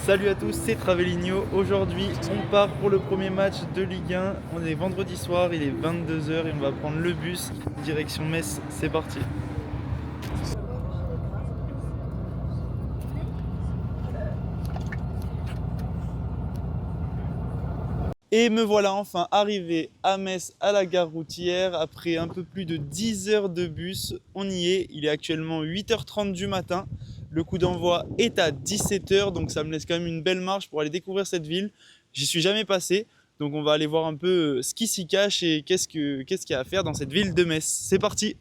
Salut à tous, c'est Traveligno. Aujourd'hui, on part pour le premier match de Ligue 1. On est vendredi soir, il est 22 h et on va prendre le bus direction Metz. C'est parti. Et me voilà enfin arrivé à Metz à la gare routière après un peu plus de 10 heures de bus. On y est, il est actuellement 8h30 du matin. Le coup d'envoi est à 17 h, donc ça me laisse quand même une belle marge pour aller découvrir cette ville. J'y suis jamais passé, donc on va aller voir un peu ce qui s'y cache et qu'est-ce qu'il y a à faire dans cette ville de Metz. C'est parti!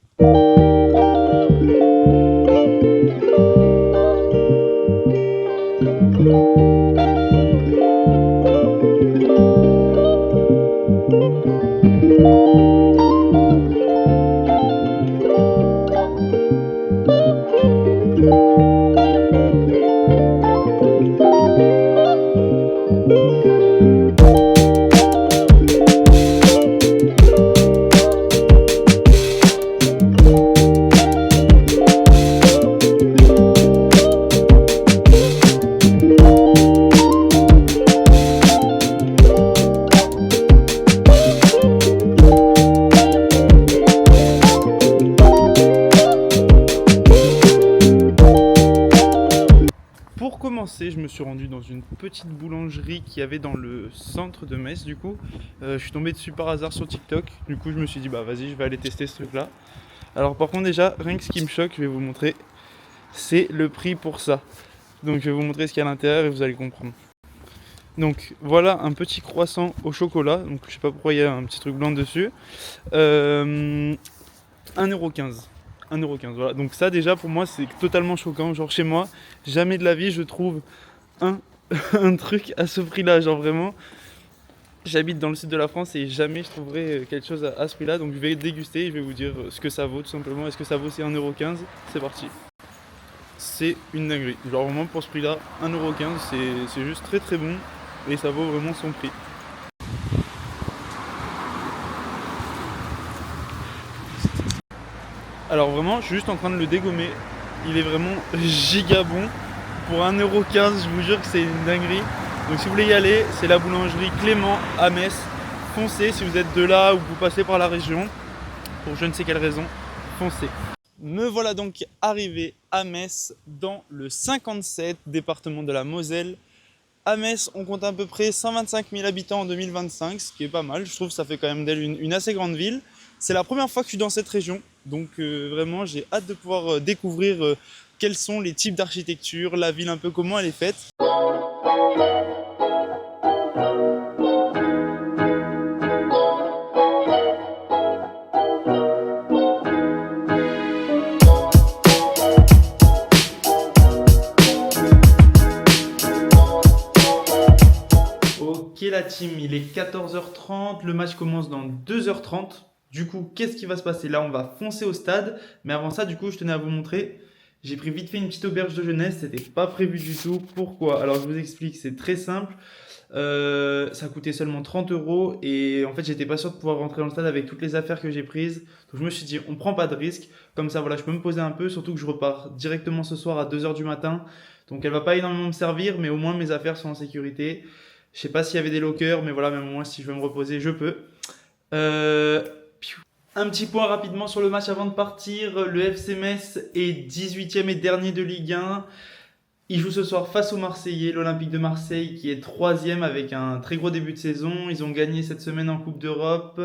Pour commencer, je me suis rendu dans une petite boulangerie qu'il y avait dans le centre de Metz du coup. Je suis tombé dessus par hasard sur TikTok, du coup je me suis dit bah vas-y je vais aller tester ce truc là. Alors par contre déjà, rien que ce qui me choque, je vais vous montrer, c'est le prix pour ça. Donc je vais vous montrer ce qu'il y a à l'intérieur et vous allez comprendre. Donc voilà un petit croissant au chocolat, donc je sais pas pourquoi il y a un petit truc blanc dessus. 1,15€. 1,15€, voilà. Donc ça déjà pour moi c'est totalement choquant. Genre chez moi, jamais de la vie je trouve un, un truc à ce prix-là. Genre vraiment, j'habite dans le sud de la France et jamais je trouverai quelque chose à ce prix-là. Donc je vais déguster et je vais vous dire ce que ça vaut tout simplement. Est-ce que ça vaut c'est 1,15€? C'est parti. C'est une dinguerie. Genre vraiment pour ce prix-là, 1,15€, c'est juste très très bon et ça vaut vraiment son prix. Alors vraiment, je suis juste en train de le dégommer. Il est vraiment giga bon. Pour 1,15€, je vous jure que c'est une dinguerie. Donc si vous voulez y aller, c'est la boulangerie Clément à Metz. Foncez si vous êtes de là ou que vous passez par la région. Pour je ne sais quelle raison, foncez. Me voilà donc arrivé à Metz dans le 57, département de la Moselle. À Metz, on compte à peu près 125 000 habitants en 2025, ce qui est pas mal. Je trouve que ça fait quand même d'elle une assez grande ville. C'est la première fois que je suis dans cette région, donc vraiment j'ai hâte de pouvoir découvrir quels sont les types d'architecture, la ville un peu comment elle est faite. Ok la team, il est 14h30, le match commence dans 2h30. Du coup, qu'est-ce qui va se passer? Là, on va foncer au stade. Mais avant ça, du coup, je tenais à vous montrer. J'ai pris vite fait une petite auberge de jeunesse. C'était pas prévu du tout. Pourquoi? Alors, je vous explique. C'est très simple. Ça coûtait seulement 30 €. Et en fait, j'étais pas sûr de pouvoir rentrer dans le stade avec toutes les affaires que j'ai prises. Donc, je me suis dit, on prend pas de risque. Comme ça, voilà, je peux me poser un peu. Surtout que je repars directement ce soir à 2h du matin. Donc, elle va pas énormément me servir. Mais au moins, mes affaires sont en sécurité. Je sais pas s'il y avait des lockers. Mais voilà, même au moins, si je veux me reposer, je peux. Un petit point rapidement sur le match avant de partir. Le FC Metz est 18e et dernier de Ligue 1. Il joue ce soir face aux Marseillais, l'Olympique de Marseille qui est 3e avec un très gros début de saison. Ils ont gagné cette semaine en Coupe d'Europe.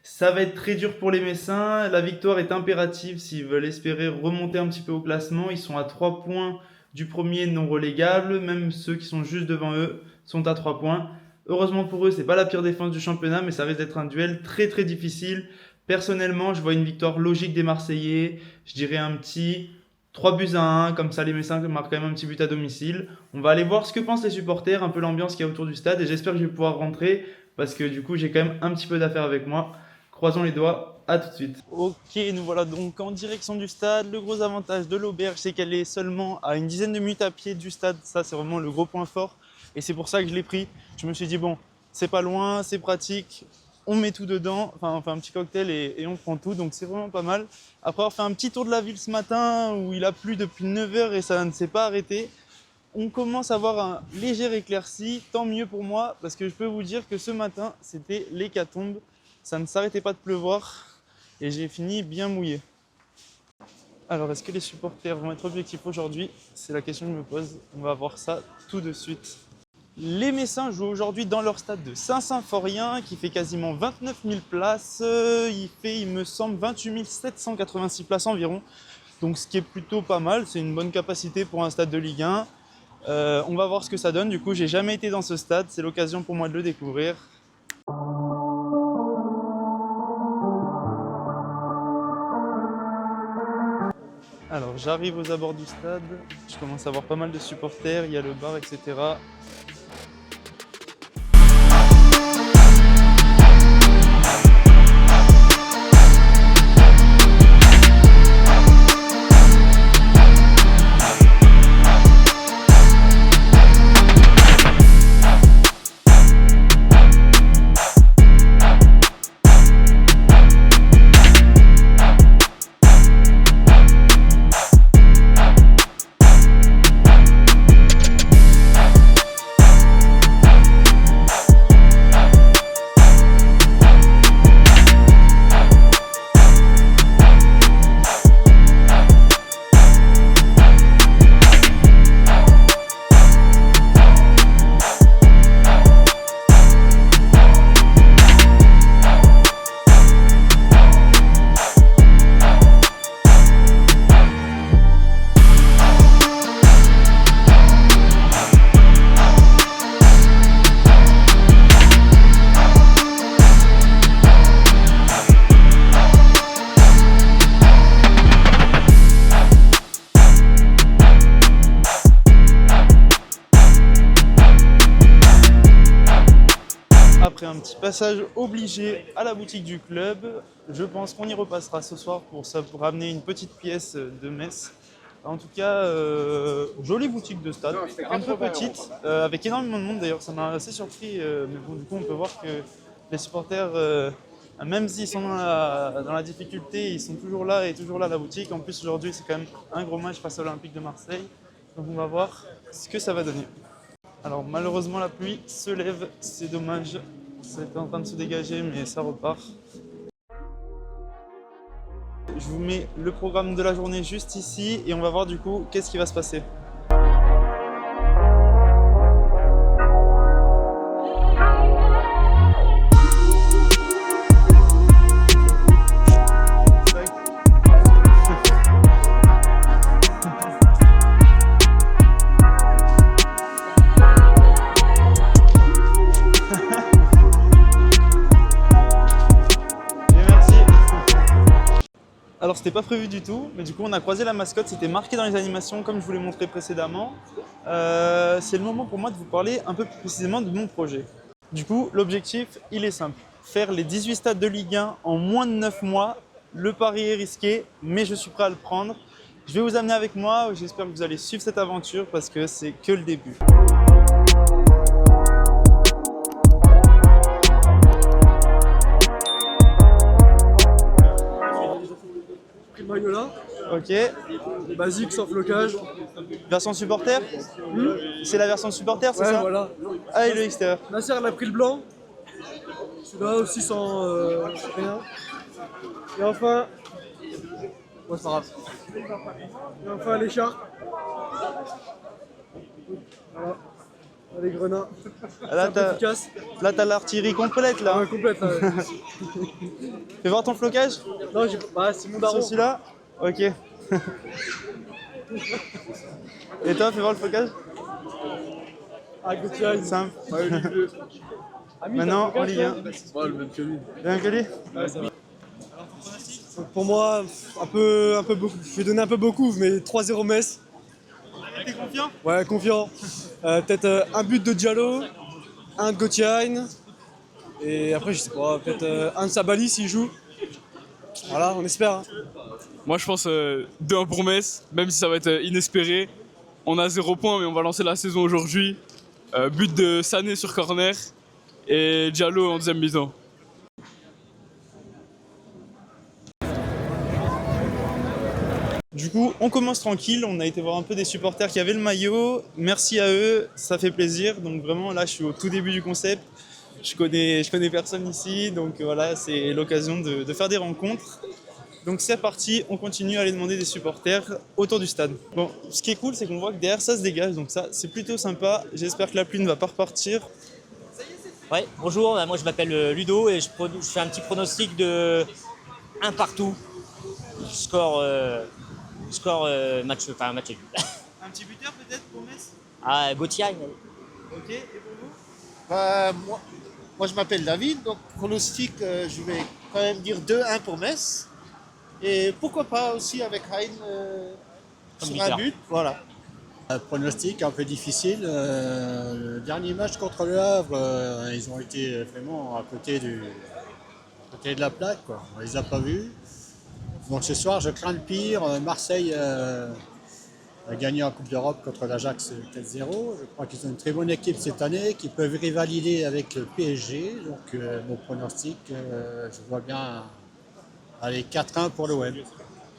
Ça va être très dur pour les Messins. La victoire est impérative s'ils veulent espérer remonter un petit peu au classement. Ils sont à 3 points du premier non relégable. Même ceux qui sont juste devant eux sont à 3 points. Heureusement pour eux, c'est pas la pire défense du championnat, mais ça risque d'être un duel très très difficile. Personnellement, je vois une victoire logique des Marseillais. Je dirais un petit 3-1, comme ça les Messins marquent quand même un petit but à domicile. On va aller voir ce que pensent les supporters, un peu l'ambiance qu'il y a autour du stade, et j'espère que je vais pouvoir rentrer, parce que du coup j'ai quand même un petit peu d'affaires avec moi. Croisons les doigts, à tout de suite. Ok, nous voilà donc en direction du stade. Le gros avantage de l'auberge, c'est qu'elle est seulement à une dizaine de minutes à pied du stade. Ça, c'est vraiment le gros point fort, et c'est pour ça que je l'ai pris. Je me suis dit, bon, c'est pas loin, c'est pratique. On met tout dedans, enfin on fait un petit cocktail et on prend tout, donc c'est vraiment pas mal. Après avoir fait un petit tour de la ville ce matin où il a plu depuis 9 h et ça ne s'est pas arrêté, On commence à avoir un léger éclairci, tant mieux pour moi, parce que je peux vous dire que ce matin, c'était l'hécatombe. Ça ne s'arrêtait pas de pleuvoir et j'ai fini bien mouillé. Alors, est-ce que les supporters vont être objectifs aujourd'hui? C'est la question que je me pose. On va voir ça tout de suite. Les Messins jouent aujourd'hui dans leur stade de Saint-Symphorien qui fait quasiment 29 000 places. Il fait, il me semble, 28 786 places environ. Donc ce qui est plutôt pas mal, c'est une bonne capacité pour un stade de Ligue 1. On va voir ce que ça donne. Du coup, j'ai jamais été dans ce stade, c'est l'occasion pour moi de le découvrir. Alors j'arrive aux abords du stade, je commence à voir pas mal de supporters, il y a le bar, etc. Après un petit passage obligé à la boutique du club, je pense qu'on y repassera ce soir pour ramener une petite pièce de Metz. En tout cas, jolie boutique de stade, un peu petite, avec énormément de monde d'ailleurs, ça m'a assez surpris. Mais bon, du coup, on peut voir que les supporters, même s'ils sont dans la difficulté, ils sont toujours là et toujours là à la boutique. En plus, aujourd'hui, c'est quand même un gros match face à l'Olympique de Marseille. Donc on va voir ce que ça va donner. Alors malheureusement, la pluie se lève, c'est dommage. C'est en train de se dégager, mais ça repart. Je vous mets le programme de la journée juste ici et on va voir du coup qu'est-ce qui va se passer. Alors c'était pas prévu du tout, mais du coup on a croisé la mascotte, c'était marqué dans les animations comme je vous l'ai montré précédemment. C'est le moment pour moi de vous parler un peu plus précisément de mon projet. Du coup l'objectif il est simple, faire les 18 stades de Ligue 1 en moins de 9 mois. Le pari est risqué, mais je suis prêt à le prendre. Je vais vous amener avec moi, j'espère que vous allez suivre cette aventure parce que c'est que le début. Magnola, Ok, basique sans flocage. version supporter. C'est la version supporter, c'est Ouais, ça? voilà. Ah et le extérieur. Nasser elle a pris le blanc. Celui-là aussi sans rien. Et enfin. Ouais, c'est pas grave. Et enfin l'écharpe. Voilà. Les grenats. Là C'est un peu efficace. t'as l'artillerie complète là. Ouais, complète là. Ouais. Fais voir ton flocage. Non, bah, c'est mon daron. Sur celui-là. Ok. Et toi, fais voir le flocage. Ah, Gauthier. Simple. Ouais, lui, bleu. Maintenant, en Ligue 1. Ouais, le même que lui. Bien que lui. Ouais, ça va. Donc pour moi, un peu beaucoup. Je vais donner un peu beaucoup, mais 3-0 Metz. T'es confiant? Ouais, confiant. Peut-être un but de Diallo, un de Gauthier. Et après, je sais pas, peut-être un de Sabali s'il joue. Voilà, on espère. Hein. Moi je pense 2-1 pour Metz, même si ça va être inespéré. On a 0 points mais on va lancer la saison aujourd'hui. But de Sané sur corner et Diallo en deuxième mi-temps. Du coup, on commence tranquille. On a été voir un peu des supporters qui avaient le maillot. Merci à eux, ça fait plaisir. Donc vraiment, là, je suis au tout début du concept. Je connais personne ici, donc voilà, c'est l'occasion de faire des rencontres. Donc c'est parti, on continue à aller demander des supporters autour du stade. Bon, ce qui est cool, c'est qu'on voit que derrière ça se dégage, donc ça, c'est plutôt sympa. J'espère que la pluie ne va pas repartir. Ouais, bonjour, moi je m'appelle Ludo et je fais un petit pronostic de 1 partout. Score match nul. Un petit buteur peut-être pour Metz? Ah, Gauthier. Ok, et pour vous? Bah, moi, je m'appelle David, donc pronostic, je vais quand même dire 2-1 pour Metz. Et pourquoi pas aussi avec Hein Comme sur buteur. un but, voilà. Un pronostic un peu difficile. Le dernier match contre le Havre, ils ont été vraiment à côté de la plaque, quoi. On les a pas vus. Donc ce soir, je crains le pire. Marseille a gagné en Coupe d'Europe contre l'Ajax 4-0. Je crois qu'ils ont une très bonne équipe cette année, qui peuvent rivaliser avec le PSG. Donc mon pronostic, je vois bien aller 4-1 pour l'OM.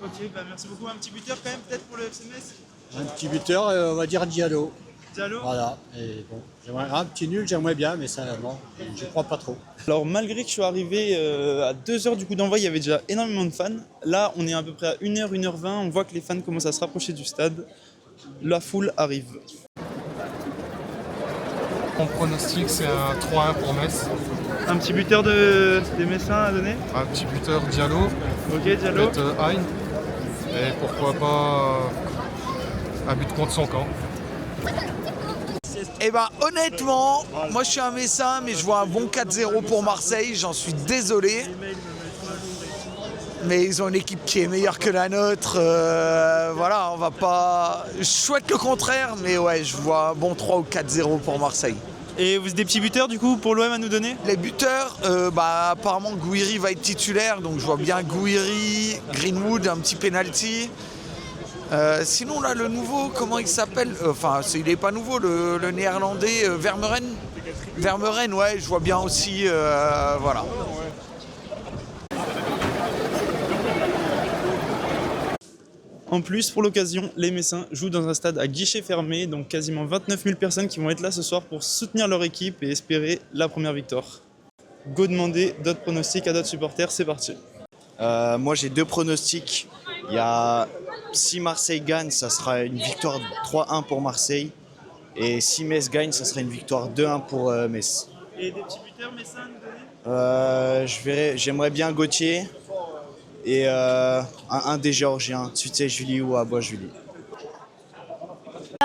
Ok, bah merci beaucoup. Un petit buteur quand même peut-être pour le FC Metz? Un petit buteur, on va dire Diallo. Diallo? Voilà. Et bon, un petit nul, j'aimerais bien, mais ça, non, je crois pas trop. Alors malgré que je suis arrivé à 2h du coup d'envoi, il y avait déjà énormément de fans. Là, on est à peu près à 1h, 1h20. On voit que les fans commencent à se rapprocher du stade. La foule arrive. Mon pronostic, c'est un 3-1 pour Metz. Un petit buteur des Messins à donner? Un petit buteur Diallo, Ok, Diallo. peut-être Hein. Et pourquoi pas un but contre son camp. Eh ben honnêtement, moi je suis un Messin, mais je vois un bon 4-0 pour Marseille, j'en suis désolé. Mais ils ont une équipe qui est meilleure que la nôtre. Voilà, on va pas. Je souhaite le contraire, mais ouais, je vois un bon 3 ou 4-0 pour Marseille. Et vous êtes des petits buteurs du coup pour l'OM à nous donner? Les buteurs, apparemment Gouiri va être titulaire, donc je vois bien Gouiri, Greenwood, un petit penalty. Sinon là le nouveau, comment il s'appelle? Il n'est pas nouveau, le néerlandais Vermeuren. Vermeuren, ouais, je vois bien aussi, voilà. En plus, pour l'occasion, les Messins jouent dans un stade à guichet fermé, donc quasiment 29 000 personnes qui vont être là ce soir pour soutenir leur équipe et espérer la première victoire. Go demander d'autres pronostics à d'autres supporters, c'est parti. Moi j'ai 2 pronostics. Il y a si Marseille gagne, ça sera une victoire 3-1 pour Marseille. Et si Metz gagne, ça sera une victoire 2-1 pour Metz. Et des petits buteurs Messins à nous donner? J'aimerais bien Gauthier et un des Géorgiens, Tsutsé Julie ou Abois Julie.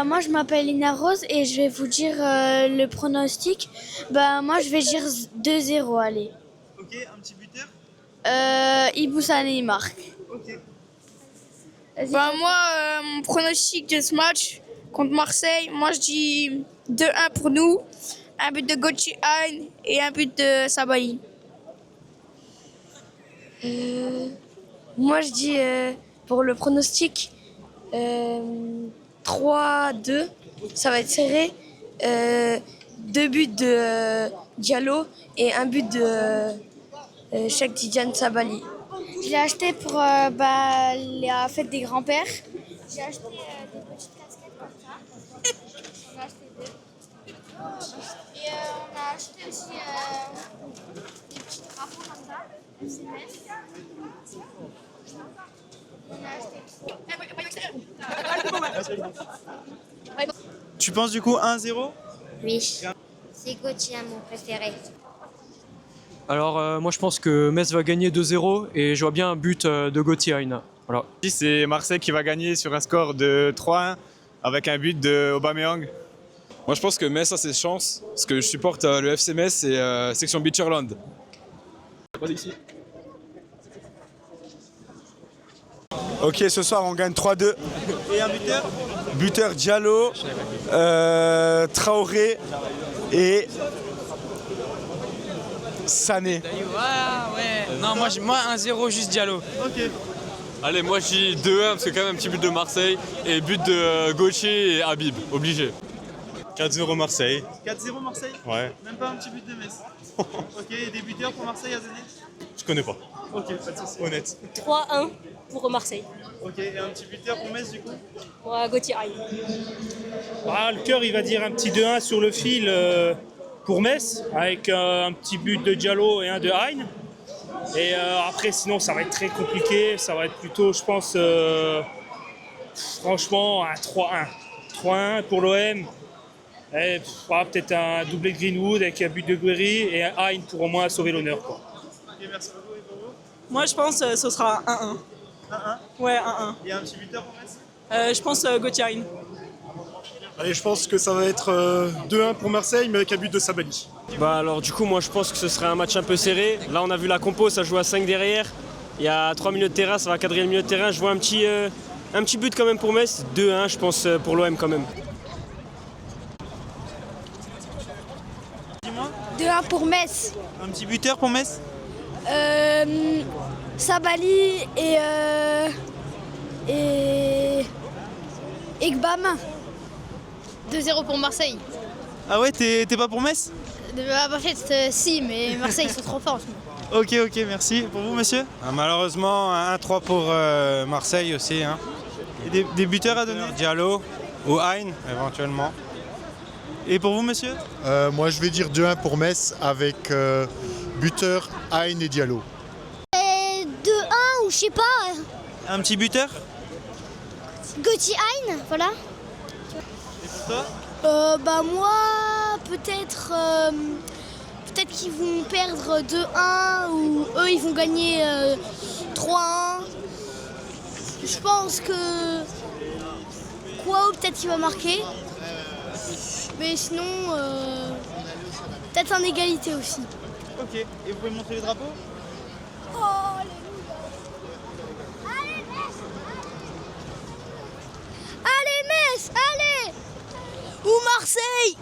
Moi je m'appelle Ina Rose et je vais vous dire le pronostic. Moi je vais dire 2-0, allez. Ok, un petit buteur? Iboussane il marque. Ok. Moi, mon pronostic de ce match contre Marseille, moi je dis 2-1 pour nous, un but de Gauthier Hein et un but de Sabaly. Moi je dis pour le pronostic 3-2, ça va être serré. 2 buts de Diallo et un but de Cheikh Tidiane Sabaly. Je l'ai acheté pour la fête des grands-pères. J'ai acheté des petites casquettes comme ça. On a acheté 2. Et on a acheté aussi des petits drapeaux comme ça. SMS. On a acheté. Tu penses du coup 1-0? Oui. C'est Gauthier, mon préféré. Alors moi je pense que Metz va gagner 2-0 et je vois bien un but de Gauthier Hein. Voilà. C'est Marseille qui va gagner sur un score de 3-1 avec un but de Aubameyang. Moi je pense que Metz a ses chances parce que je supporte le FC Metz et section Beacherland. Ok, ce soir on gagne 3-2. Et un buteur? Buteur Diallo, Traoré et Sané. Ouais. Non, moi 1-0 juste Diallo. Ok. Allez, moi je dis 2-1 parce que quand même un petit but de Marseille et but de Gauthier et Habib, obligé. 4-0 Marseille. 4-0 Marseille? Ouais. Même pas un petit but de Metz? Ok, et des buteurs pour Marseille à donner? Je connais pas. Ok, pas de soucis. Honnête. 3-1 pour Marseille. Ok, et un petit buteur pour Metz du coup? Pour Gauthier Hain. Ah, le cœur, il va dire un petit 2-1 sur le fil pour Metz, avec un petit but de Diallo et un de Hain. Et après, sinon, ça va être très compliqué. Ça va être plutôt, je pense, franchement, un 3-1. 3-1 pour l'OM. Et peut-être un doublé de Greenwood avec un but de Guéry et un Hain pour au moins sauver l'honneur. Ok, merci beaucoup. Et pour vous? Moi, je pense que ce sera 1-1. 1-1? Ouais, 1-1. Et un petit buteur pour Metz? Je pense Gauthier Hain. Allez, je pense que ça va être 2-1 pour Marseille, mais avec un but de Sabali. Bah alors du coup moi je pense que ce serait un match un peu serré. Là on a vu la compo, ça joue à 5 derrière. Il y a 3 milieux de terrain, ça va cadrer le milieu de terrain. Je vois un petit but quand même pour Metz. 2-1 je pense pour l'OM quand même. Dis-moi. 2-1 pour Metz. Un petit buteur pour Metz? Sabali et Gbam. 2-0 pour Marseille. Ah ouais, t'es pas pour Metz? En fait, si, mais Marseille, ils sont trop forts en ce moment. Ok, merci. Pour vous, monsieur? Malheureusement, 1-3 pour Marseille aussi. Hein. Et des buteurs à donner? Diallo ou Hain, éventuellement. Et pour vous, monsieur? Moi, je vais dire 2-1 pour Metz avec buteur Hain et Diallo. 2-1 ou je sais pas. Un petit buteur? Gauthier Hain, voilà. Et pour toi? Bah moi, peut-être qu'ils vont perdre 2-1 ou eux ils vont gagner 3-1. Je pense que Kwao peut-être qu'il va marquer. Mais sinon, peut-être en égalité aussi. Ok, et vous pouvez montrer les drapeaux? Oh, allez Metz, allez! Ou Marseille!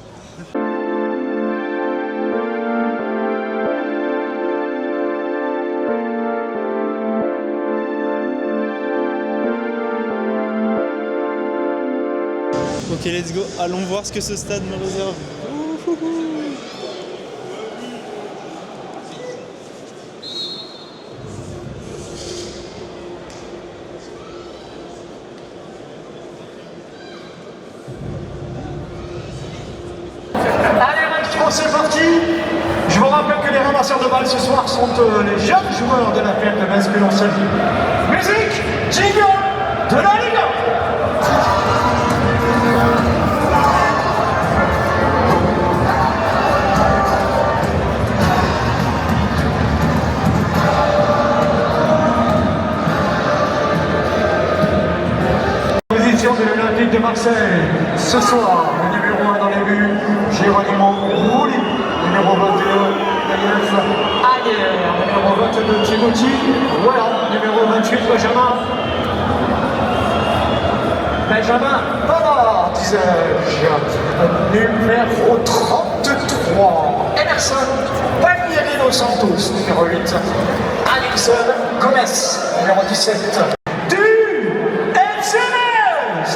Ok, let's go. Allons voir ce que ce stade me réserve. C'est parti. Je vous rappelle que les ramasseurs de balles ce soir sont les jeunes joueurs de la fête de Metz que l'on salue. Musique, jingle de la Ligue 1. Position de l'Olympique de Marseille. Ce soir, le numéro 1 dans les buts, Geronimo Rulli, numéro 21, Daniel Aguerre, numéro 22, Timothy, voilà, numéro 28, Benjamin Pavard, disais-je, numéro 33, Emerson Palmieri dos Santos, numéro 8, Alison Gomez, numéro 17, du FC Metz.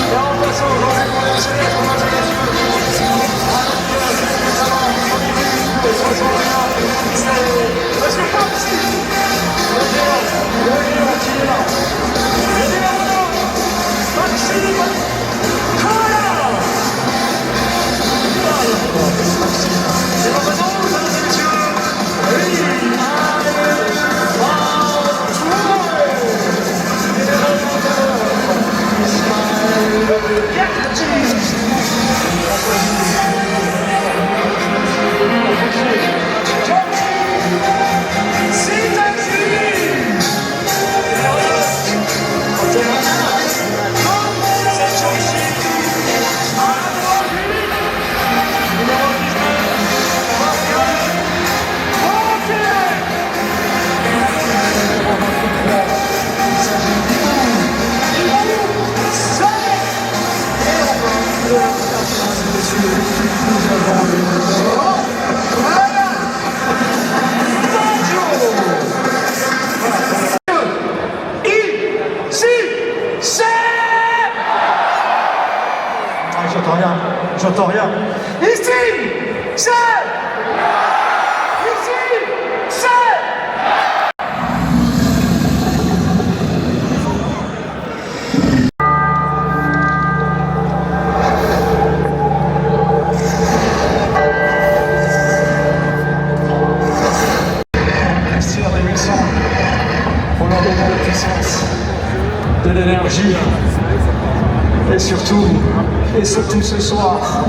Et en passant, j'entends rien. J'entends rien. Ici, c'est... Ici, c'est... Christian Emilson, on leur donne de la puissance, de l'énergie, et surtout ce soir.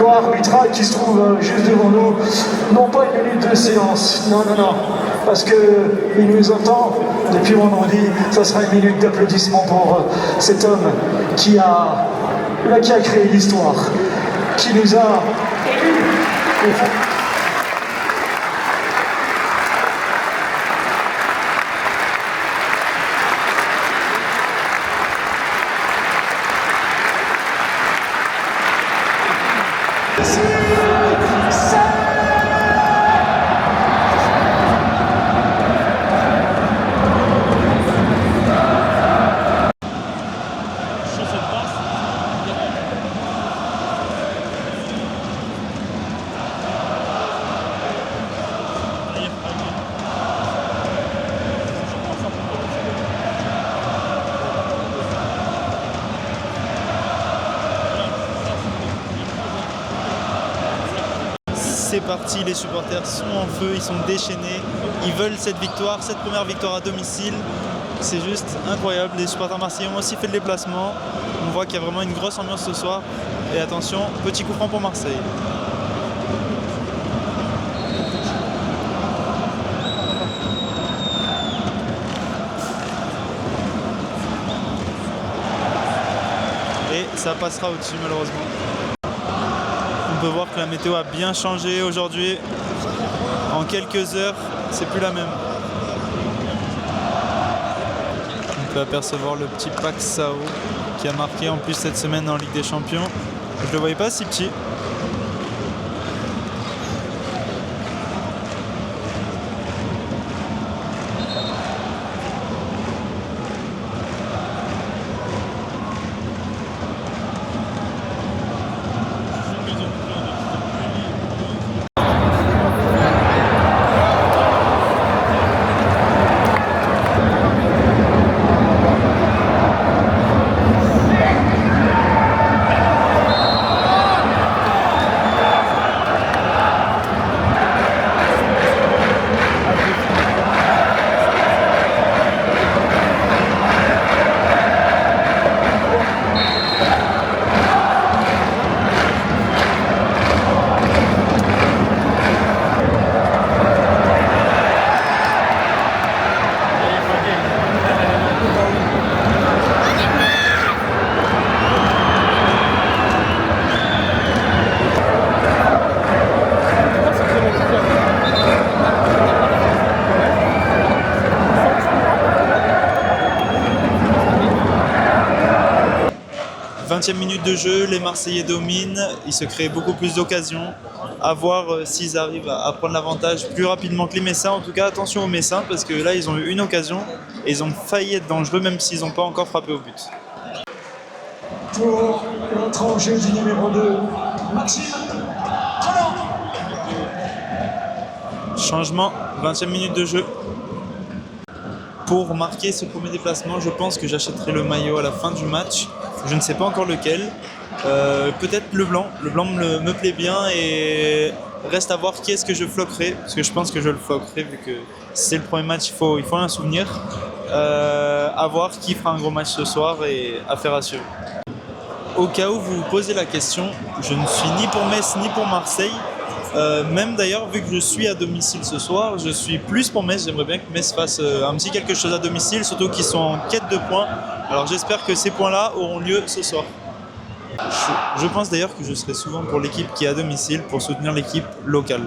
Arbitral qui se trouve juste devant nous, non pas une minute de silence, non, parce qu'il nous entend depuis vendredi, ça sera une minute d'applaudissement pour cet homme qui a créé l'histoire, qui nous a élus. C'est parti, les supporters sont en feu, ils sont déchaînés, ils veulent cette victoire, cette première victoire à domicile. C'est juste incroyable, les supporters marseillais ont aussi fait le déplacement. On voit qu'il y a vraiment une grosse ambiance ce soir. Et attention, petit coup franc pour Marseille. Et ça passera au-dessus malheureusement. On peut voir que la météo a bien changé aujourd'hui. En quelques heures, c'est plus la même. On peut apercevoir le petit Paxao qui a marqué en plus cette semaine en Ligue des Champions. Je le voyais pas si petit. 20e minute de jeu, les Marseillais dominent, il se crée beaucoup plus d'occasions. À voir s'ils arrivent à prendre l'avantage plus rapidement que les Messins. En tout cas, attention aux Messins parce que là, ils ont eu une occasion et ils ont failli être dangereux même s'ils n'ont pas encore frappé au but. Pour l'entrée en jeu du numéro 2, Maxime. Changement, 20e minute de jeu. Pour marquer ce premier déplacement, je pense que j'achèterai le maillot à la fin du match. Je ne sais pas encore lequel. Peut-être le blanc. Le blanc me plaît bien et reste à voir qui est-ce que je floquerai. Parce que je pense que je le floquerai vu que c'est le premier match, il faut un souvenir. À voir qui fera un gros match ce soir et affaire à suivre. Au cas où vous vous posez la question, je ne suis ni pour Metz ni pour Marseille. Même d'ailleurs, vu que je suis à domicile ce soir, je suis plus pour Metz. J'aimerais bien que Metz fasse un petit quelque chose à domicile, surtout qu'ils sont en quête de points. Alors j'espère que ces points-là auront lieu ce soir. Je pense d'ailleurs que je serai souvent pour l'équipe qui est à domicile pour soutenir l'équipe locale.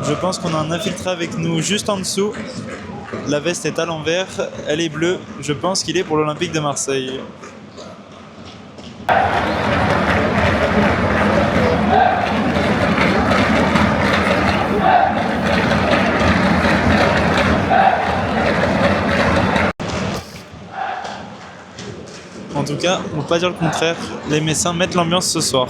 Je pense qu'on a un infiltré avec nous juste en dessous. La veste est à l'envers, elle est bleue. Je pense qu'il est pour l'Olympique de Marseille. En tout cas, on ne peut pas dire le contraire. Les Messins mettent l'ambiance ce soir.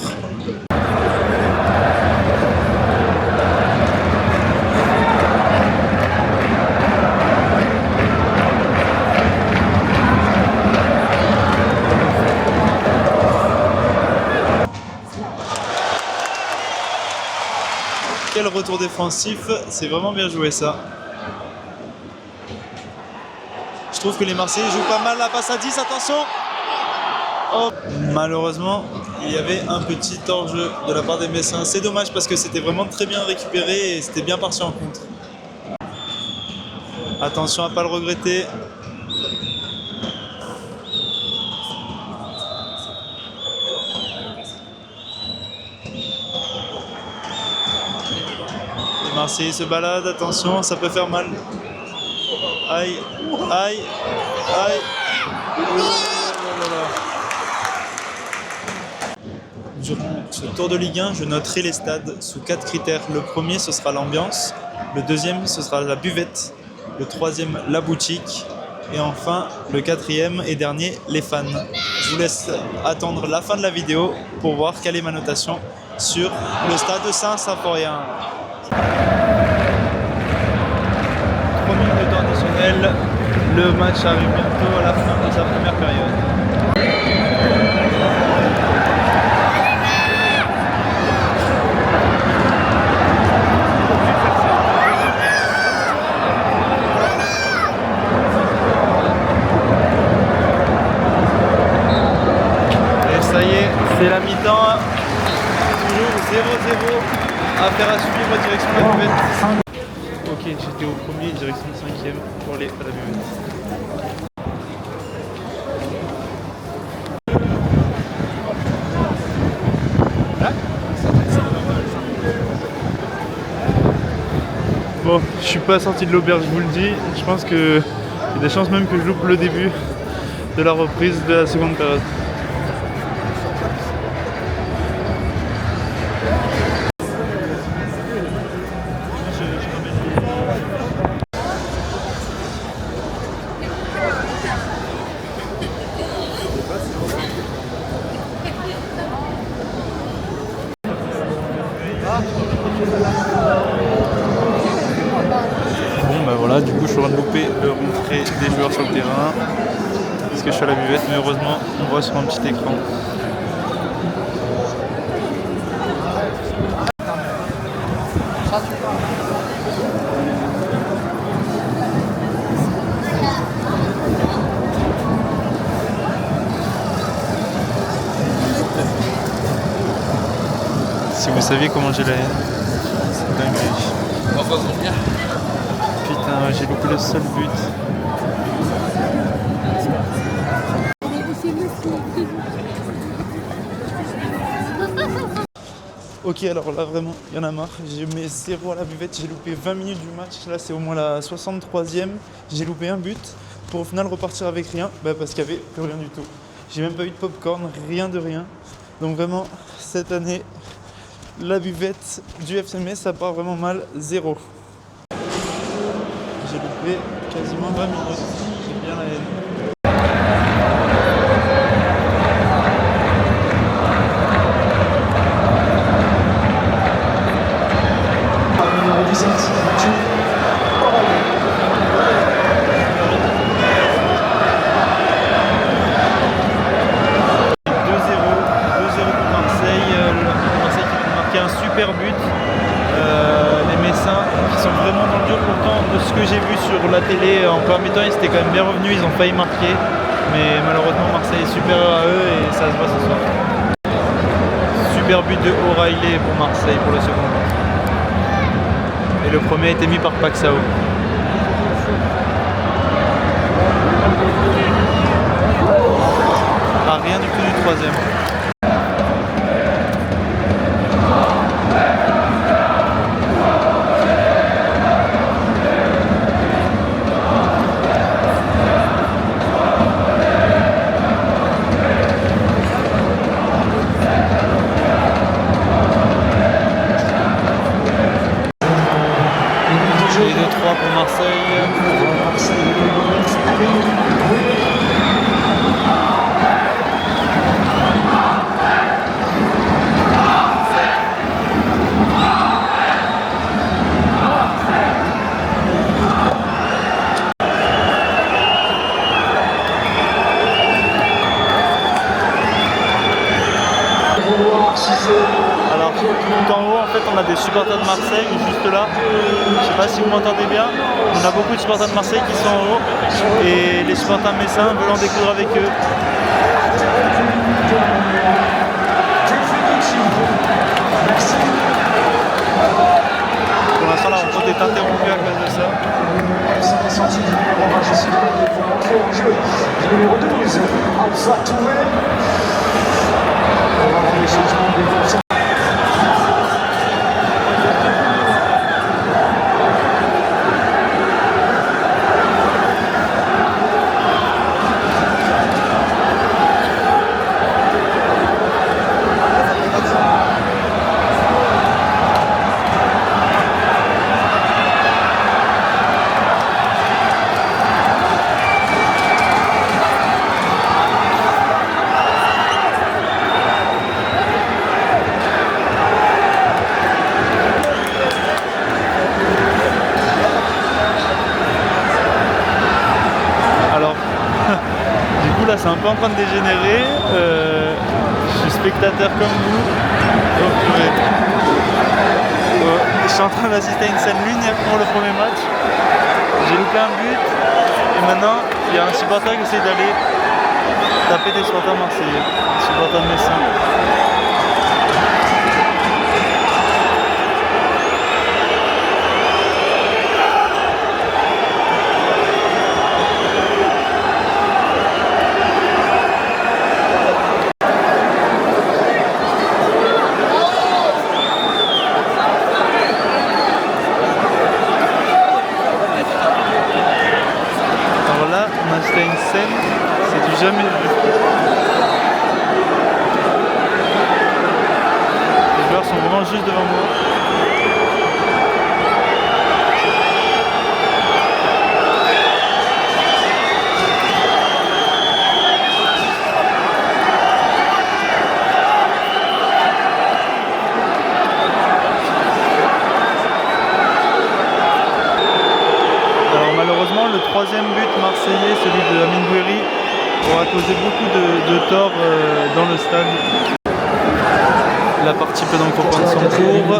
Quel retour défensif, c'est vraiment bien joué ça. Je trouve que les Marseillais jouent pas mal la passe à 10, attention. Oh. Malheureusement, il y avait un petit hors-jeu de la part des Messins. C'est dommage parce que c'était vraiment très bien récupéré et c'était bien parti en contre. Attention à ne pas le regretter. Les Marseillais se baladent, attention, ça peut faire mal. Aïe, aïe, aïe. Durant ce tour de Ligue 1, je noterai les stades sous 4 critères. Le premier, ce sera l'ambiance. Le deuxième, ce sera la buvette. Le troisième, la boutique. Et enfin, le quatrième et dernier, les fans. Je vous laisse attendre la fin de la vidéo pour voir quelle est ma notation sur le stade de Saint-Symphorien. 3 minutes de temps additionnel. Le match arrive bientôt à la fin de sa première période. Ça y est, c'est la mi-temps, toujours 0-0, affaire à suivre, direction de la buvette. Ok, j'étais au premier, direction de 5e pour aller à la buvette. Bon, je suis pas sorti de l'auberge, je vous le dis. Je pense qu'il y a des chances même que je loupe le début de la reprise de la seconde période. Bon bah voilà, du coup je suis en train de louper le rentrée des joueurs sur le terrain parce que je suis à la buvette, mais heureusement on voit sur un petit écran. saviez comment j'ai la haine. C'est dingue. Putain, j'ai loupé le seul but. Ok, alors là vraiment, il y en a marre. J'ai mis 0 à la buvette, j'ai loupé 20 minutes du match. Là, c'est au moins la 63e. J'ai loupé un but pour au final repartir avec rien, parce qu'il n'y avait plus rien du tout. J'ai même pas eu de popcorn, rien de rien. Donc vraiment, cette année, la buvette du FCMS, ça part vraiment mal, 0. J'ai loupé quasiment 20 minutes. J'ai bien la haine. Super but, les Messins qui sont vraiment dans le dur. Pourtant de ce que j'ai vu sur la télé en première mi-temps, ils étaient quand même bien revenus, ils ont failli marquer, mais malheureusement Marseille est supérieur à eux et ça se voit ce soir. Super but de O'Reilly pour Marseille pour le second but, et le premier a été mis par Paxao. Rien du tout du troisième. Et 2-3 pour Marseille. Alors tout en haut en fait on a des supporters de Marseille juste là, je sais pas si vous m'entendez bien, on a beaucoup de supporters de Marseille qui sont en haut et les supporters messins veulent en découdre avec eux. Pour l'instant la rencontre est interrompue à cause de ça. Là c'est un peu en train de dégénérer, je suis spectateur comme vous, je suis en train d'assister à une scène lunaire pour le premier match, j'ai loupé un but et maintenant il y a un supporter qui essaie d'aller taper des supporters marseillais, des supporters de Messins. C'était une scène, c'est du jamais vu. Les joueurs sont vraiment juste devant moi. Alors malheureusement le troisième but marseillais, celui de Amine Gouiri, aura causé beaucoup de tort dans le stade. La partie peut donc reprendre son cours.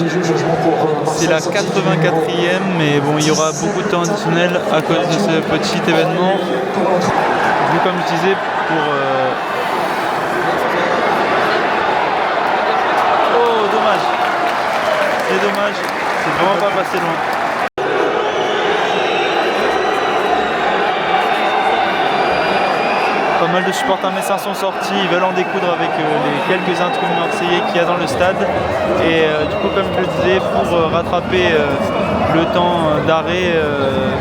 C'est la 84e, mais bon, il y aura beaucoup de temps additionnel à cause de ce petit événement. Vu comme je disais, pour... Oh, dommage. c'est vraiment pas passé loin. Pas mal de supporters messins sont sortis, ils veulent en découdre avec les quelques intrus marseillais qu'il y a dans le stade. Et du coup, comme je le disais, pour rattraper le temps d'arrêt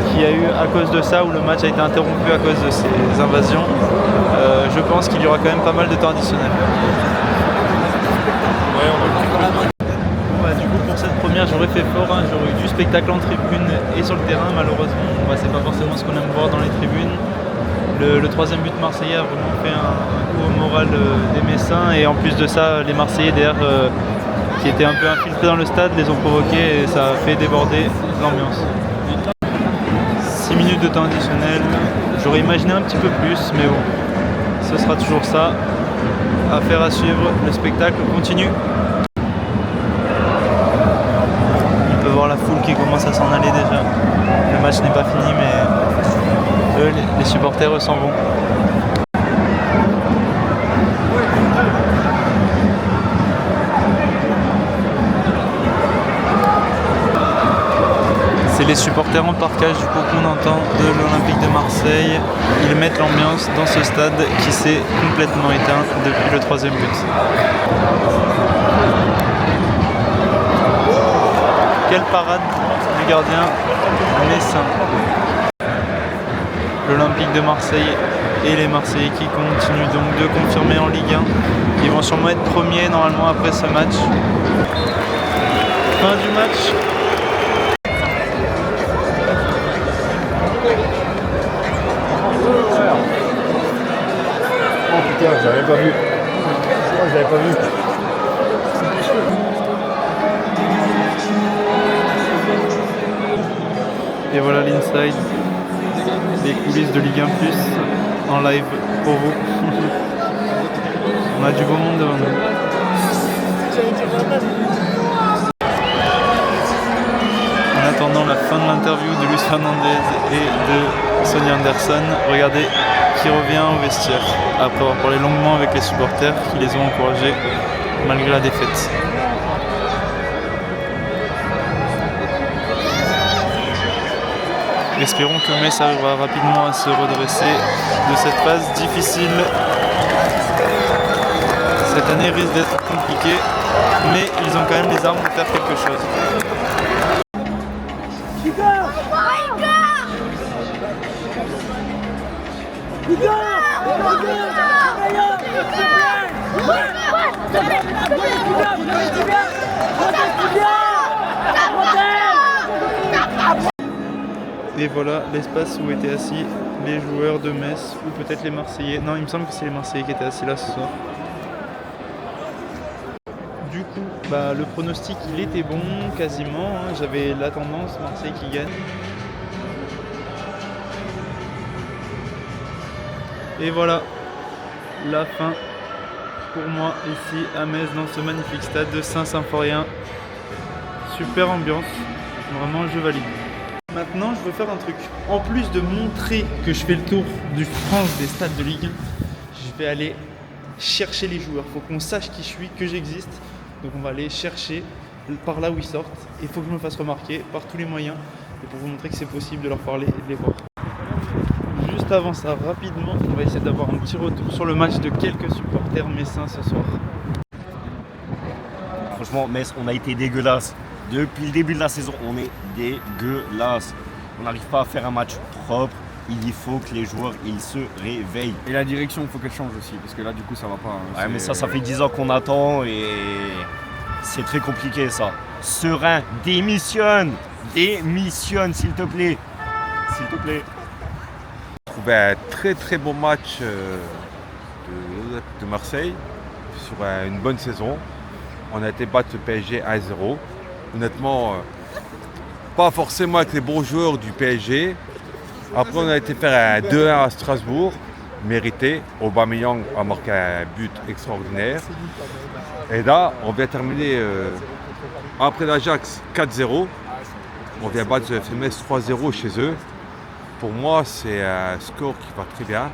qu'il y a eu à cause de ça, où le match a été interrompu à cause de ces invasions, je pense qu'il y aura quand même pas mal de temps additionnel. Du coup, pour cette première, j'aurais fait fort, hein. J'aurais eu du spectacle en tribune et sur le terrain. Malheureusement, c'est pas forcément ce qu'on aime voir dans les tribunes. Le troisième but marseillais a vraiment fait un coup au moral des Messins, et en plus de ça, les Marseillais derrière qui étaient un peu infiltrés dans le stade les ont provoqués et ça a fait déborder l'ambiance. 6 minutes de temps additionnel, j'aurais imaginé un petit peu plus, mais bon, ce sera toujours ça. Affaire à suivre, le spectacle continue. On peut voir la foule qui commence à s'en aller déjà. Le match n'est pas fini, mais eux, les supporters, eux, s'en vont. C'est les supporters en parkage du coup qu'on entend de l'Olympique de Marseille. Ils mettent l'ambiance dans ce stade qui s'est complètement éteint depuis le troisième but. Quelle parade du gardien messin. L'Olympique de Marseille et les Marseillais qui continuent donc de confirmer en Ligue 1. Ils vont sûrement être premiers normalement après ce match. Fin du match. Oh putain, j'avais pas vu. J'avais pas vu. Et voilà l'inside, les coulisses de Ligue 1 Plus en live pour vous. On a du beau monde devant nous. En attendant la fin de l'interview de Luis Fernandez et de Sonny Anderson, regardez qui revient au vestiaire après avoir parlé longuement avec les supporters qui les ont encouragés malgré la défaite. Espérons que Metz arrivera rapidement à se redresser de cette phase difficile. Cette année risque d'être compliquée, mais ils ont quand même les armes pour faire quelque chose. Et voilà l'espace où étaient assis les joueurs de Metz, ou peut-être les Marseillais. Non, il me semble que c'est les Marseillais qui étaient assis là ce soir. Du coup, le pronostic il était bon, quasiment. Hein. J'avais la tendance Marseille qui gagne. Et voilà la fin pour moi ici à Metz dans ce magnifique stade de Saint-Symphorien. Super ambiance, vraiment je valide. Maintenant je veux faire un truc. En plus de montrer que je fais le tour du France des stades de Ligue 1, je vais aller chercher les joueurs. Il faut qu'on sache qui je suis, que j'existe. Donc on va aller chercher par là où ils sortent. Et il faut que je me fasse remarquer par tous les moyens. Et pour vous montrer que c'est possible de leur parler et de les voir. Juste avant ça, rapidement, on va essayer d'avoir un petit retour sur le match de quelques supporters messins ce soir. Franchement, Metz, on a été dégueulasse. Depuis le début de la saison, on est dégueulasse. On n'arrive pas à faire un match propre. Il faut que les joueurs ils se réveillent. Et la direction, il faut qu'elle change aussi, parce que là, du coup, ça va pas. Ouais, mais ça fait 10 ans qu'on attend et c'est très compliqué ça. Serein, démissionne, s'il te plaît. S'il te plaît. J'ai trouvé un très bon match de Marseille sur une bonne saison. On a été battre le PSG 1-0. Honnêtement, pas forcément avec les bons joueurs du PSG. Après, on a été faire un 2-1 à Strasbourg, mérité. Aubameyang a marqué un but extraordinaire. Et là, on vient terminer après l'Ajax 4-0. On vient battre le FMS 3-0 chez eux. Pour moi, c'est un score qui va très bien.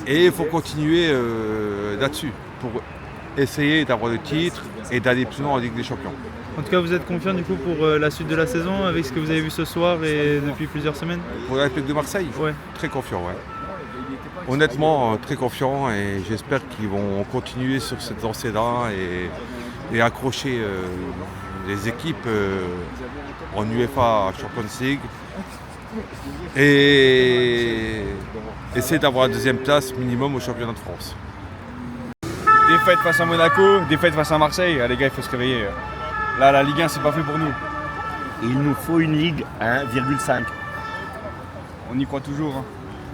Et il faut continuer là-dessus. essayer d'avoir le titre et d'aller plus loin en Ligue des Champions. En tout cas, vous êtes confiant du coup pour la suite de la saison avec ce que vous avez vu ce soir et depuis plusieurs semaines? Pour l'Olympique de Marseille, ouais. Très confiant, ouais. Honnêtement, très confiant et j'espère qu'ils vont continuer sur cette lancée-là et accrocher les équipes en UEFA Champions League et essayer d'avoir la deuxième place minimum au championnat de France. Défaite face à Monaco, défaite face à Marseille. Ah, les gars, il faut se réveiller. Là, la Ligue 1, c'est pas fait pour nous. Il nous faut une Ligue 1,5. On y croit toujours. Hein.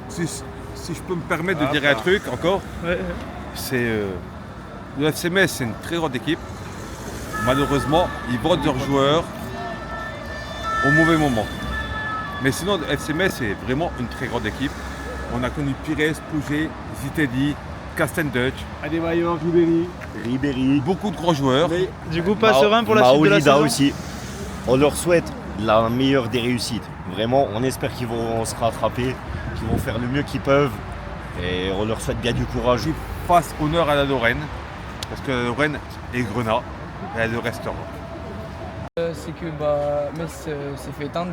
Si je peux me permettre de dire un truc encore, c'est le FC Metz, c'est une très grande équipe. Malheureusement, ils vendent leurs joueurs au mauvais moment. Mais sinon, le FC Metz, c'est vraiment une très grande équipe. On a connu Pires, Pouget, Zitedi, Castendutch, Adebayor, Ribéry. Beaucoup de grands joueurs. Mais, du coup, pas serein pour la suite de la saison aussi. On leur souhaite la meilleure des réussites. Vraiment, on espère qu'ils vont se rattraper, qu'ils vont faire le mieux qu'ils peuvent. Et on leur souhaite bien du courage. Ils fassent honneur à la Lorraine, parce que la Lorraine est Grenat, et elle le restera. C'est que Metz s'est fait éteindre.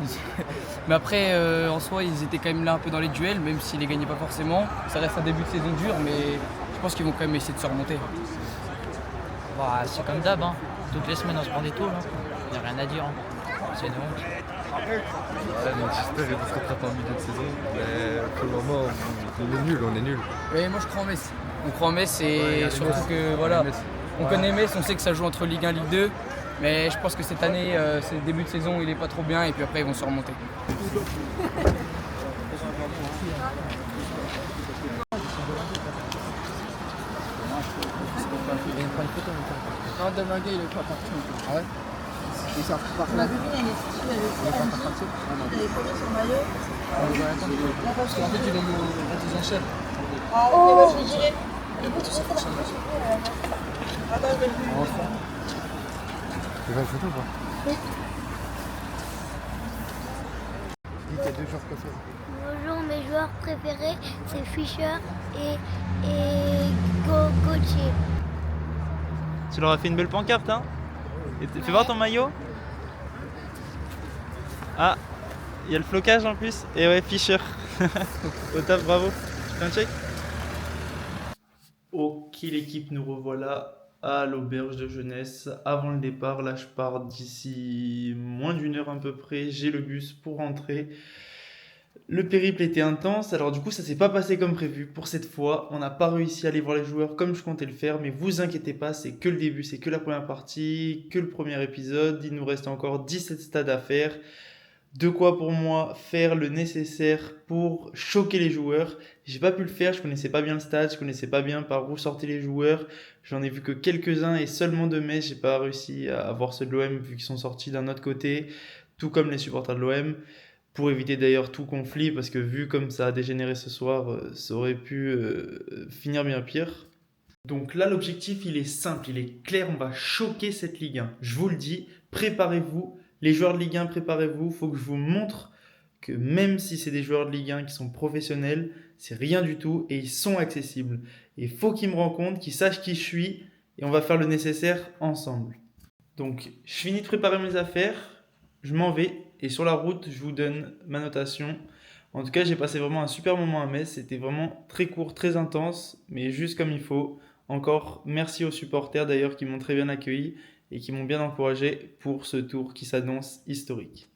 Mais après, en soi, ils étaient quand même là un peu dans les duels, même s'ils les gagnaient pas forcément. Ça reste un début de saison dur, mais je pense qu'ils vont quand même essayer de se remonter. Bah, c'est comme d'hab, hein. Toutes les semaines on se prend des tôles, il n'y a rien à dire. Hein. C'est une honte. J'espère qu'ils vont se rattraper en milieu de saison, mais pour le moment, on est nul. Mais moi je crois en Metz. On croit en Metz et surtout que voilà, on connaît Metz, on sait que ça joue entre Ligue 1 et Ligue 2. Mais je pense que cette année, c'est le début de saison où il n'est pas trop bien et puis après ils vont se remonter. Non, Demague, il est pas parti encore. Ah ouais? Il sort par là. Il est pas parti. Il est collé son maillot. Parce qu'en fait, il est mis aux enchères. Oh, je dirais. Tu vas le photo ou pas? Oui. Dis, t'as 2 joueurs préférés. Bonjour, mes joueurs préférés, c'est Fischer et Gauthier. Tu leur as fait une belle pancarte, hein? Fais voir ton maillot. Ah, il y a le flocage en plus. Et ouais, Fischer. Au top, bravo. Tu fais un check? Ok, l'équipe, nous revoilà à l'auberge de jeunesse avant le départ. Là, je pars d'ici moins d'une heure à peu près. J'ai le bus pour rentrer. Le périple était intense, alors du coup ça s'est pas passé comme prévu. Pour cette fois, on n'a pas réussi à aller voir les joueurs comme je comptais le faire, mais vous inquiétez pas, c'est que le début, c'est que la première partie, que le premier épisode. Il nous reste encore 17 stades à faire. De quoi pour moi faire le nécessaire pour choquer les joueurs. J'ai pas pu le faire, je connaissais pas bien le stade, je connaissais pas bien par où sortaient les joueurs. J'en ai vu que quelques-uns et seulement de Metz. J'ai pas réussi à voir ceux de l'OM vu qu'ils sont sortis d'un autre côté, tout comme les supporters de l'OM. Pour éviter d'ailleurs tout conflit, parce que vu comme ça a dégénéré ce soir, ça aurait pu finir bien pire. Donc là, l'objectif, il est simple, il est clair, on va choquer cette Ligue 1. Je vous le dis, préparez-vous, les joueurs de Ligue 1, préparez-vous. Il faut que je vous montre que même si c'est des joueurs de Ligue 1 qui sont professionnels, c'est rien du tout et ils sont accessibles. Et il faut qu'ils me rencontrent, qu'ils sachent qui je suis et on va faire le nécessaire ensemble. Donc, je finis de préparer mes affaires, je m'en vais. Et sur la route, je vous donne ma notation. En tout cas, j'ai passé vraiment un super moment à Metz. C'était vraiment très court, très intense, mais juste comme il faut. Encore merci aux supporters d'ailleurs qui m'ont très bien accueilli et qui m'ont bien encouragé pour ce tour qui s'annonce historique.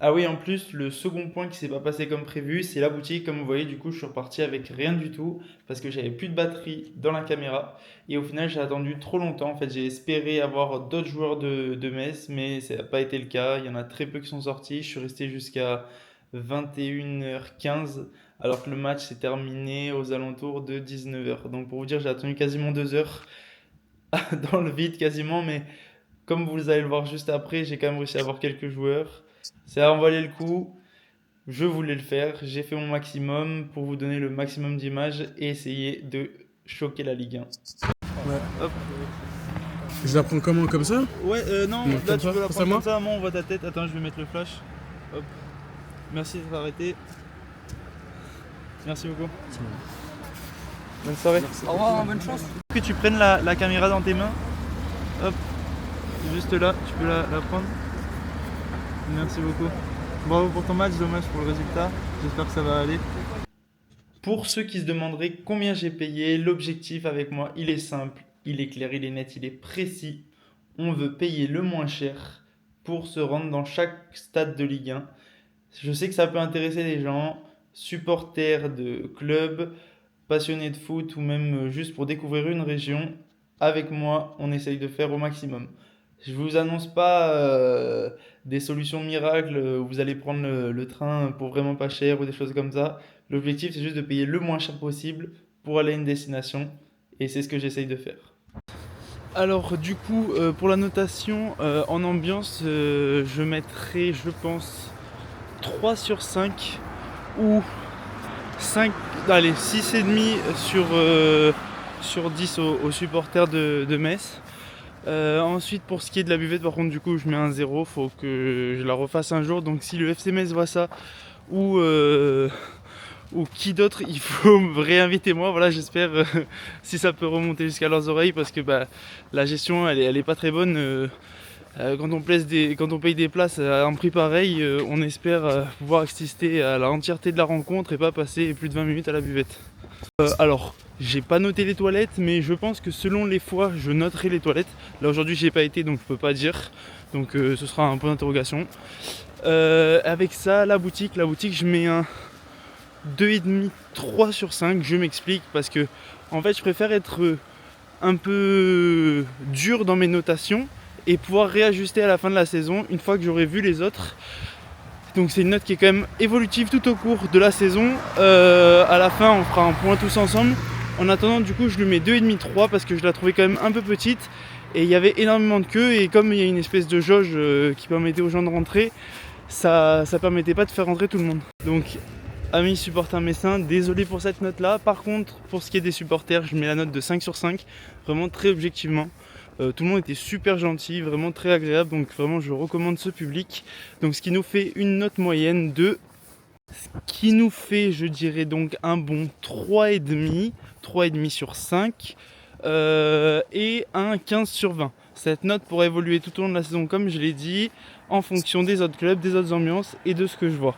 Ah oui, en plus, le second point qui s'est pas passé comme prévu, c'est la boutique. Comme vous voyez, du coup, je suis reparti avec rien du tout parce que j'avais plus de batterie dans la caméra. Et au final, j'ai attendu trop longtemps. En fait, j'ai espéré avoir d'autres joueurs de Metz, mais ça n'a pas été le cas. Il y en a très peu qui sont sortis. Je suis resté jusqu'à 21h15, alors que le match s'est terminé aux alentours de 19h. Donc pour vous dire, j'ai attendu quasiment 2 heures dans le vide quasiment, mais comme vous allez le voir juste après, j'ai quand même réussi à avoir quelques joueurs. Ça a envolé le coup, je voulais le faire, j'ai fait mon maximum pour vous donner le maximum d'images et essayer de choquer la Ligue 1. Ouais. Hop. Je la prends comment, comme ça? Ouais, non, là tu peux la prendre moi comme ça, moi on voit ta tête. Attends, je vais mettre le flash. Hop. Merci d'être arrêté. Merci beaucoup. Bonne soirée. Au revoir, bonne chance. Que tu prennes la caméra dans tes mains. Hop, juste là, tu peux la prendre. Merci beaucoup. Bravo pour ton match, dommage pour le résultat. J'espère que ça va aller. Pour ceux qui se demanderaient combien j'ai payé, l'objectif avec moi, il est simple, il est clair, il est net, il est précis. On veut payer le moins cher pour se rendre dans chaque stade de Ligue 1. Je sais que ça peut intéresser les gens, supporters de clubs, passionnés de foot ou même juste pour découvrir une région. Avec moi, on essaye de faire au maximum. Je ne vous annonce pas des solutions miracles où vous allez prendre le train pour vraiment pas cher ou des choses comme ça. L'objectif, c'est juste de payer le moins cher possible pour aller à une destination et c'est ce que j'essaye de faire. Alors du coup, pour la notation en ambiance, je mettrai, je pense, 3 sur 5 ou 6,5 sur 10 aux supporters de Metz. Ensuite, pour ce qui est de la buvette, par contre, du coup, je mets un 0. Faut que je la refasse un jour. Donc, si le FC Metz voit ça ou qui d'autre, il faut me réinviter moi. Voilà, j'espère si ça peut remonter jusqu'à leurs oreilles parce que la gestion, elle est pas très bonne. Quand on paye des places à un prix pareil, on espère pouvoir assister à la entièreté de la rencontre et pas passer plus de 20 minutes à la buvette. Alors, j'ai pas noté les toilettes, mais je pense que selon les fois, je noterai les toilettes. Là aujourd'hui, j'y ai pas été, donc je peux pas dire. Donc ce sera un point d'interrogation. Avec ça, la boutique, je mets un 2,5, 3 sur 5. Je m'explique parce que en fait, je préfère être un peu dur dans mes notations et pouvoir réajuster à la fin de la saison une fois que j'aurai vu les autres. Donc c'est une note qui est quand même évolutive tout au cours de la saison. À la fin, on fera un point tous ensemble. En attendant, du coup, je lui mets 2,5, 3 parce que je la trouvais quand même un peu petite et il y avait énormément de queue et comme il y a une espèce de jauge qui permettait aux gens de rentrer, ça permettait pas de faire rentrer tout le monde. Donc, amis supporters messins, désolé pour cette note-là. Par contre, pour ce qui est des supporters, je mets la note de 5 sur 5, vraiment très objectivement. Tout le monde était super gentil, vraiment très agréable, donc vraiment je recommande ce public. Donc ce qui nous fait une note moyenne de... Ce qui nous fait, je dirais donc un bon 3,5 sur 5 et un 15 sur 20. Cette note pourra évoluer tout au long de la saison comme je l'ai dit, en fonction des autres clubs, des autres ambiances et de ce que je vois.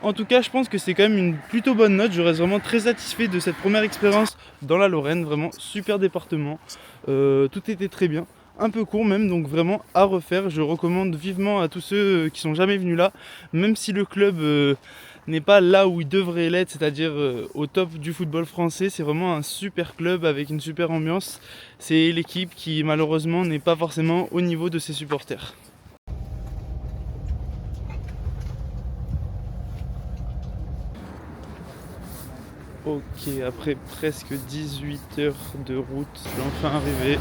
En tout cas, je pense que c'est quand même une plutôt bonne note. Je reste vraiment très satisfait de cette première expérience dans la Lorraine. Vraiment super département. Tout était très bien. Un peu court même, donc vraiment à refaire. Je recommande vivement à tous ceux qui sont jamais venus là. Même si le club n'est pas là où il devrait l'être, c'est-à-dire au top du football français. C'est vraiment un super club avec une super ambiance. C'est l'équipe qui malheureusement n'est pas forcément au niveau de ses supporters. Ok, après presque 18 heures de route, je suis enfin arrivé.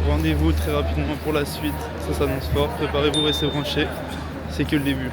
Rendez-vous très rapidement pour la suite, ça s'annonce fort. Préparez-vous, restez branchés, c'est que le début.